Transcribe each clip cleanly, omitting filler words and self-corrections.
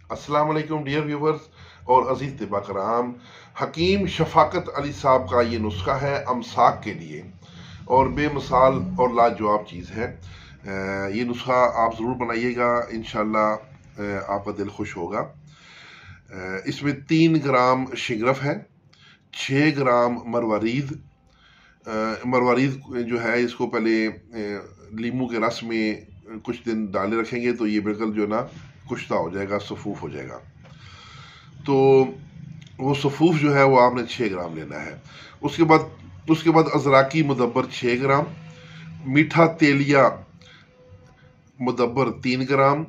अस्सलाम वालेकुम dear viewers और अजीज तिबा कराम। हकीम शफाकत अली साहब का ये नुस्खा है अमसाक के लिए और बेमिसाल और लाजवाब चीज़ है। ये नुस्खा आप ज़रूर बनाइएगा, इंशाल्लाह आपका दिल खुश होगा। इसमें 3 ग्राम शिगरफ है, 6 ग्राम मरवारीद। मरवारीद जो है इसको पहले लीमू के रस में कुछ दिन डाले रखेंगे तो ये बिल्कुल जो है ना कुश्ता हो जाएगा, सफूफ हो जाएगा। तो वो सफूफ जो है वो आपने 6 ग्राम लेना है। उसके बाद अजराकी मुदब्बर 6 ग्राम, मीठा तेलिया मुदब्बर 3 ग्राम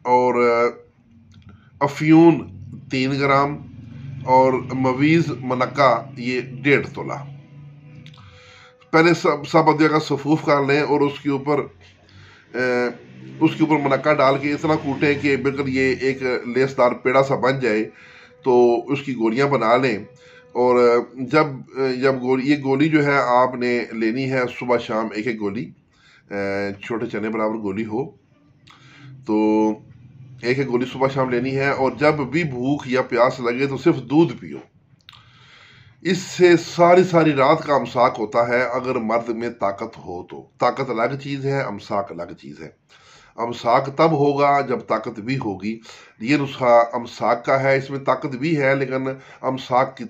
और अफ्यून 3 ग्राम और मवीज़ मनक्का ये 1.5 तोला। पहले सब अदविया का सफूफ कर लें और उसके ऊपर मनक्का डाल के इतना कूटें कि बिल्कुल ये एक लेसदार पेड़ा सा बन जाए। तो उसकी गोलियां बना लें और जब ये गोली जो है आपने लेनी है सुबह शाम एक एक गोली, छोटे चने बराबर गोली हो तो एक एक गोली सुबह शाम लेनी है। और जब भी भूख या प्यास लगे तो सिर्फ दूध पियो। इससे सारी सारी रात का अमसाक होता है। अगर मर्द में ताकत हो तो ताकत अलग चीज़ है, अमसाक अलग चीज़ है। अमसाक तब होगा जब ताकत भी होगी। ये नुस्खा अमसाक का है, इसमें ताकत भी है लेकिन अमसाक की